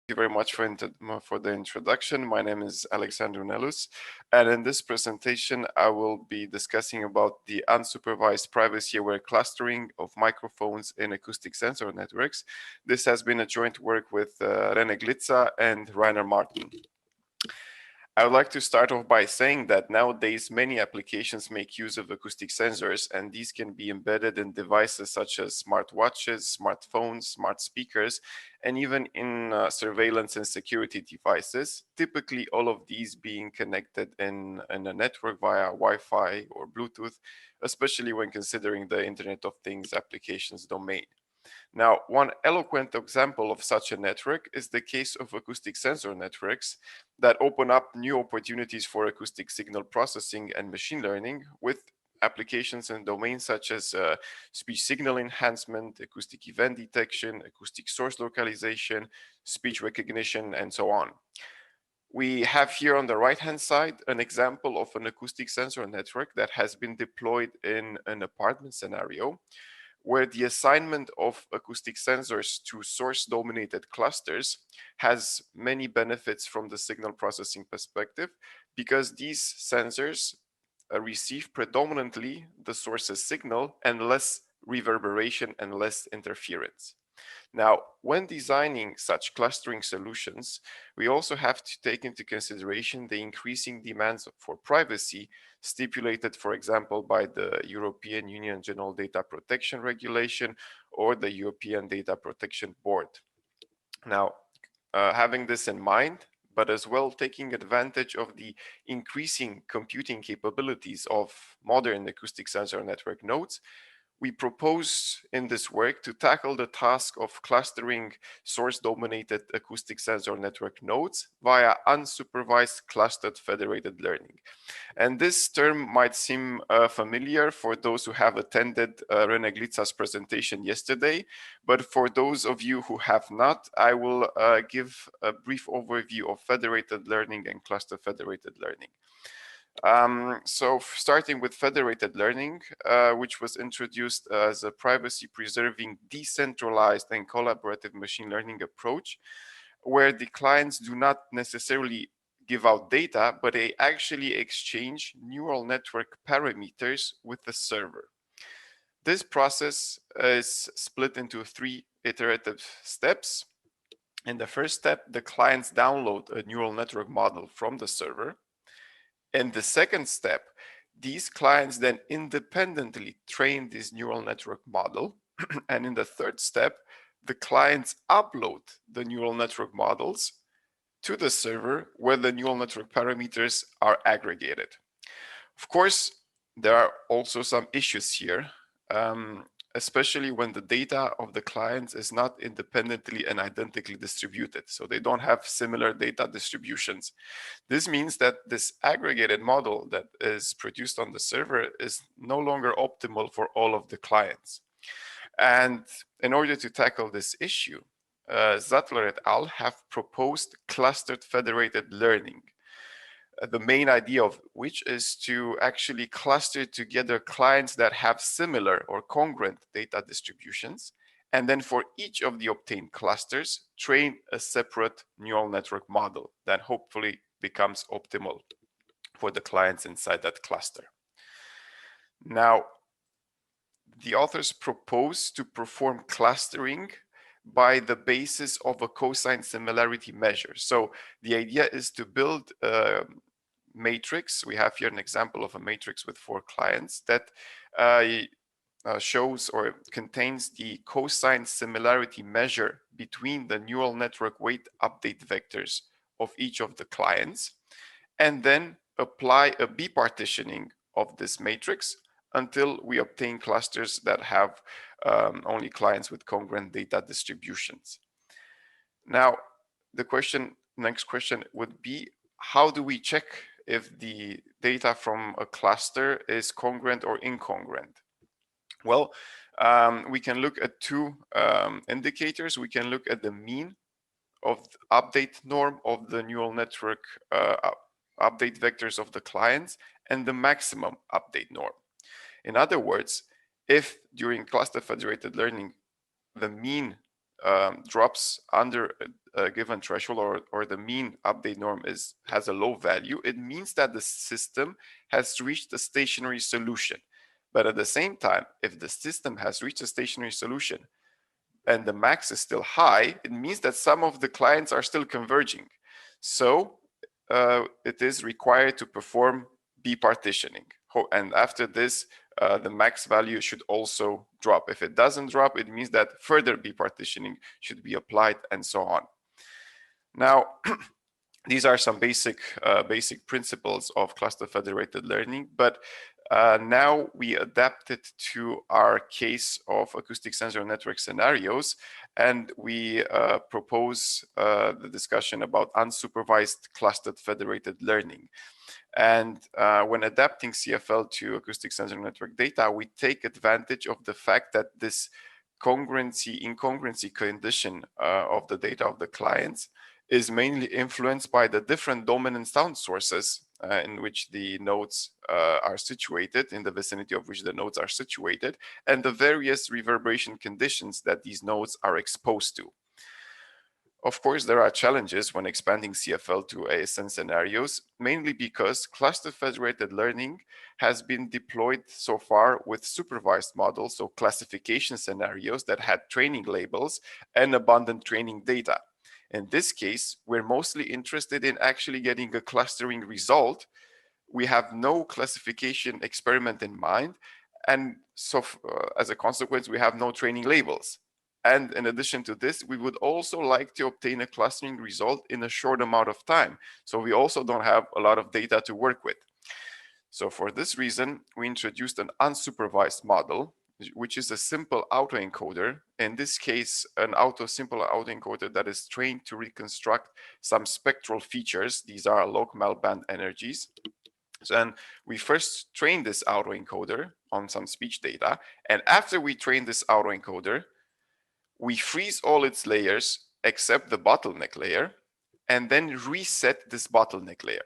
you very much for the introduction. My name is Alexandru Nelus, and in this presentation, I will be discussing about the unsupervised privacy-aware clustering of microphones in acoustic sensor networks. This has been a joint work with Rene Glitza and Rainer Martin. I would like to start off by saying that nowadays many applications make use of acoustic sensors, and these can be embedded in devices such as smartwatches, smartphones, smart speakers, and even in surveillance and security devices, typically all of these being connected in a network via Wi-Fi or Bluetooth, especially when considering the Internet of Things applications domain. Now, one eloquent example of such a network is the case of acoustic sensor networks that open up new opportunities for acoustic signal processing and machine learning with applications and domains such as speech signal enhancement, acoustic event detection, acoustic source localization, speech recognition, and so on. We have here on the right-hand side an example of an acoustic sensor network that has been deployed in an apartment scenario, where the assignment of acoustic sensors to source-dominated clusters has many benefits from the signal processing perspective, because these sensors receive predominantly the source's signal and less reverberation and less interference. Now, when designing such clustering solutions, we also have to take into consideration the increasing demands for privacy stipulated, for example, by the European Union General Data Protection Regulation or the European Data Protection Board. Now, having this in mind, but as well taking advantage of the increasing computing capabilities of modern acoustic sensor network nodes, we propose in this work to tackle the task of clustering source-dominated acoustic sensor network nodes via unsupervised clustered federated learning. And this term might seem familiar for those who have attended Rene Glitza's presentation yesterday, but for those of you who have not, I will give a brief overview of federated learning and cluster federated learning. So starting with federated learning, which was introduced as a privacy-preserving, decentralized and collaborative machine learning approach, where the clients do not necessarily give out data, but they actually exchange neural network parameters with the server. This process is split into 3 iterative steps. In the first step, the clients download a neural network model from the server. In the second step, these clients then independently train this neural network model. And in the third step, the clients upload the neural network models to the server where the neural network parameters are aggregated. Of course, there are also some issues here, especially when the data of the clients is not independently and identically distributed. So they don't have similar data distributions. This means that this aggregated model that is produced on the server is no longer optimal for all of the clients. And in order to tackle this issue, Zattler et al. Have proposed clustered federated learning. The main idea of which is to actually cluster together clients that have similar or congruent data distributions, and then for each of the obtained clusters, train a separate neural network model that hopefully becomes optimal for the clients inside that cluster. Now, the authors propose to perform clustering by the basis of a cosine similarity measure. So the idea is to build a matrix. We have here an example of a matrix with 4 clients that shows or contains the cosine similarity measure between the neural network weight update vectors of each of the clients, and then apply a bipartitioning of this matrix until we obtain clusters that have only clients with congruent data distributions. Now, the next question would be, how do we check if the data from a cluster is congruent or incongruent? Well, we can look at 2 indicators. We can look at the mean of the update norm of the neural network update vectors of the clients and the maximum update norm. In other words, if during cluster federated learning the mean drops under given threshold or the mean update norm has a low value, it means that the system has reached a stationary solution. But at the same time, if the system has reached a stationary solution and the max is still high, it means that some of the clients are still converging. So it is required to perform B-partitioning. And after this, the max value should also drop. If it doesn't drop, it means that further B-partitioning should be applied and so on. Now, these are some basic principles of cluster federated learning, but now we adapt it to our case of acoustic sensor network scenarios, and we propose the discussion about unsupervised clustered federated learning. And when adapting CFL to acoustic sensor network data, we take advantage of the fact that this incongruency condition of the data of the clients is mainly influenced by the different dominant sound sources in which the nodes are situated, in the vicinity of which the nodes are situated, and the various reverberation conditions that these nodes are exposed to. Of course, there are challenges when expanding CFL to ASN scenarios, mainly because cluster federated learning has been deployed so far with supervised models, so classification scenarios that had training labels and abundant training data. In this case, we're mostly interested in actually getting a clustering result. We have no classification experiment in mind, and so as a consequence, we have no training labels. And in addition to this, we would also like to obtain a clustering result in a short amount of time. So we also don't have a lot of data to work with. So for this reason, we introduced an unsupervised model, which is a simple autoencoder. In this case, an simple autoencoder that is trained to reconstruct some spectral features. These are local band energies. So then we first train this autoencoder on some speech data. And after we train this autoencoder, we freeze all its layers except the bottleneck layer, and then reset this bottleneck layer.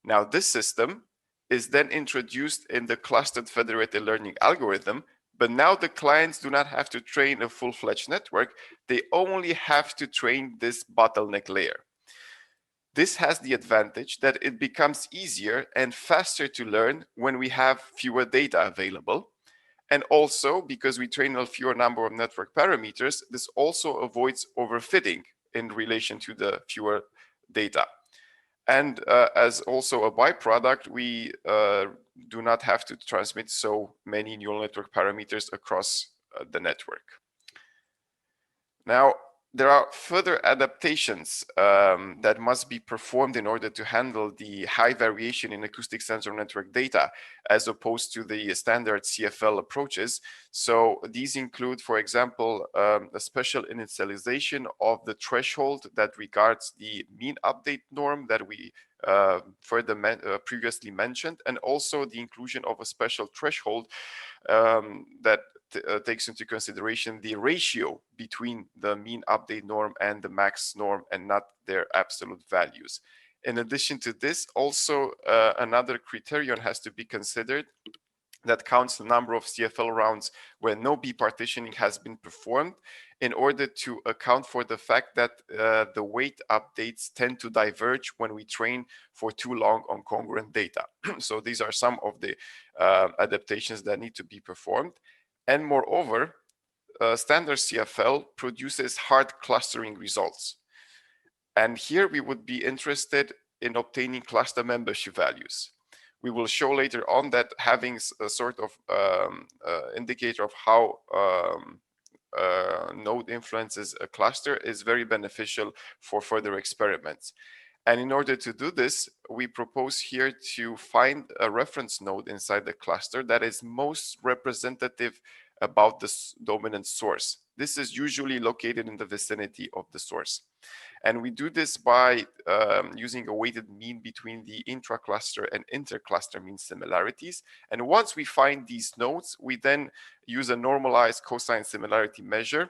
Now this system is then introduced in the clustered federated learning algorithm, but now the clients do not have to train a full-fledged network, they only have to train this bottleneck layer. This has the advantage that it becomes easier and faster to learn when we have fewer data available. And also, because we train a fewer number of network parameters, this also avoids overfitting in relation to the fewer data. And as also a byproduct, we do not have to transmit so many neural network parameters across the network. Now, there are further adaptations that must be performed in order to handle the high variation in acoustic sensor network data as opposed to the standard CFL approaches. So these include, for example, a special initialization of the threshold that regards the mean update norm that we previously mentioned, and also the inclusion of a special threshold that takes into consideration the ratio between the mean update norm and the max norm and not their absolute values. In addition to this, also another criterion has to be considered that counts the number of CFL rounds where no B-partitioning has been performed in order to account for the fact that the weight updates tend to diverge when we train for too long on congruent data. So these are some of the adaptations that need to be performed. And moreover, standard CFL produces hard clustering results. And here we would be interested in obtaining cluster membership values. We will show later on that having a sort of indicator of how node influences a cluster is very beneficial for further experiments. And in order to do this, we propose here to find a reference node inside the cluster that is most representative about the dominant source. This is usually located in the vicinity of the source. And we do this by using a weighted mean between the intra-cluster and inter-cluster mean similarities. And once we find these nodes, we then use a normalized cosine similarity measure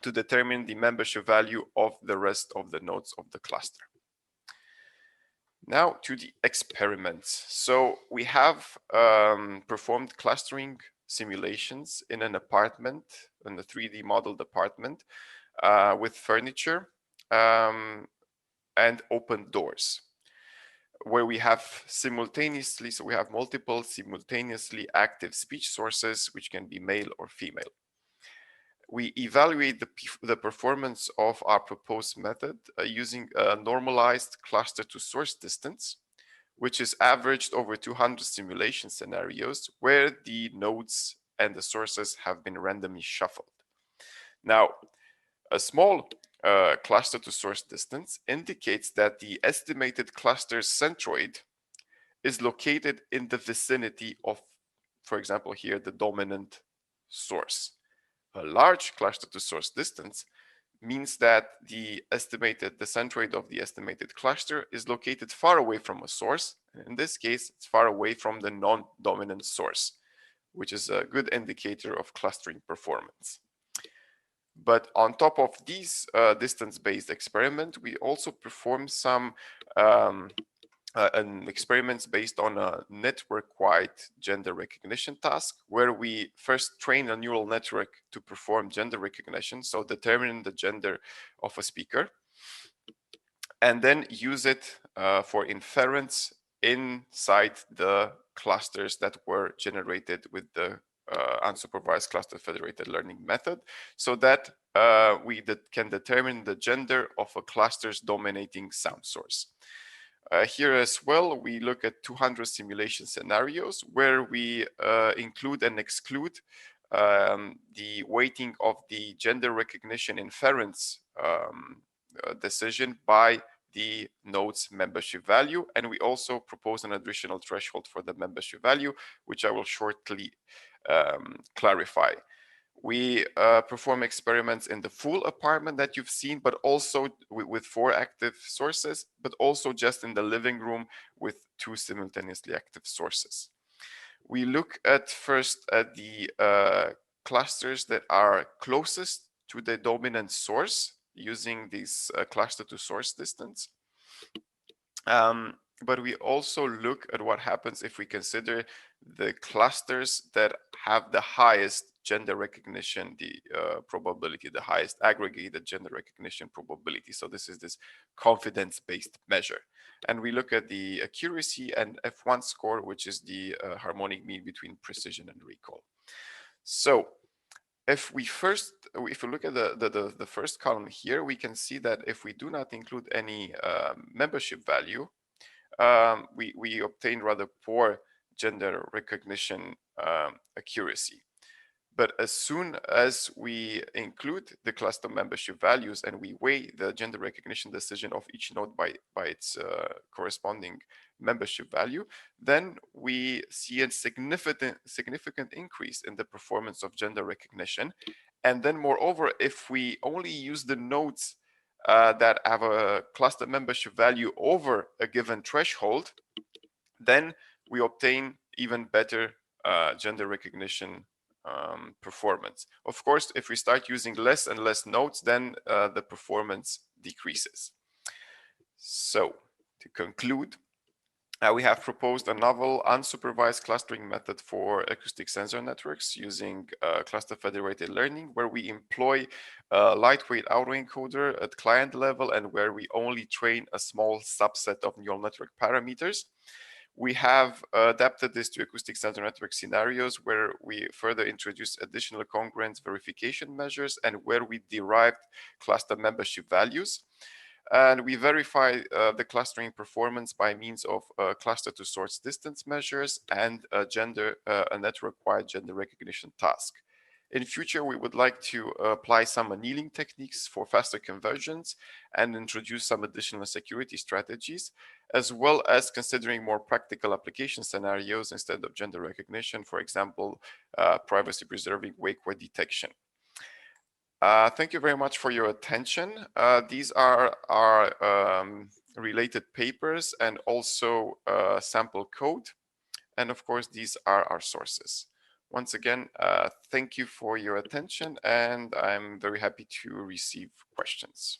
to determine the membership value of the rest of the nodes of the cluster. Now to the experiments. So we have performed clustering simulations in an apartment, in the 3D modeled apartment with furniture. and open doors, where we have simultaneously, so we have multiple simultaneously active speech sources, which can be male or female. We evaluate the performance of our proposed method using a normalized cluster to source distance, which is averaged over 200 simulation scenarios where the nodes and the sources have been randomly shuffled. Now, a small cluster to source distance indicates that the estimated cluster's centroid is located in the vicinity of, for example, here, the dominant source. A large cluster to source distance means that the centroid of the estimated cluster is located far away from a source. In this case, it's far away from the non-dominant source, which is a good indicator of clustering performance. But on top of these distance-based experiment, we also perform some experiments based on a network-wide gender recognition task, where we first train a neural network to perform gender recognition, so determine the gender of a speaker, and then use it for inference inside the clusters that were generated with the unsupervised cluster federated learning method, so that we can determine the gender of a cluster's dominating sound source. Here as well, we look at 200 simulation scenarios where we include and exclude the weighting of the gender recognition inference decision by the node's membership value. And we also propose an additional threshold for the membership value, which I will shortly clarify. We perform experiments in the full apartment that you've seen, but also with 4 active sources, but also just in the living room with 2 simultaneously active sources. We look at first at the clusters that are closest to the dominant source using this cluster to source distance. But we also look at what happens if we consider the clusters that have the highest gender recognition, the probability, the highest aggregated gender recognition probability. So this is this confidence-based measure. And we look at the accuracy and F1 score, which is the harmonic mean between precision and recall. So if we look at the first column here, we can see that if we do not include any membership value, we obtain rather poor gender recognition accuracy. But as soon as we include the cluster membership values and we weigh the gender recognition decision of each node by its corresponding membership value, then we see a significant increase in the performance of gender recognition. And then moreover, if we only use the nodes that have a cluster membership value over a given threshold, then we obtain even better gender recognition performance. Of course, if we start using less and less nodes, then the performance decreases. So to conclude, we have proposed a novel unsupervised clustering method for acoustic sensor networks using cluster federated learning, where we employ a lightweight autoencoder at client level and where we only train a small subset of neural network parameters. We have adapted this to acoustic sensor network scenarios where we further introduce additional congruence verification measures and where we derived cluster membership values. And we verify the clustering performance by means of cluster to source distance measures and a network-wide gender recognition task. In future, we would like to apply some annealing techniques for faster conversions and introduce some additional security strategies, as well as considering more practical application scenarios instead of gender recognition, for example, privacy-preserving wake word detection. Thank you very much for your attention. These are our related papers and also sample code. And of course, these are our sources. Once again, thank you for your attention, and I'm very happy to receive questions.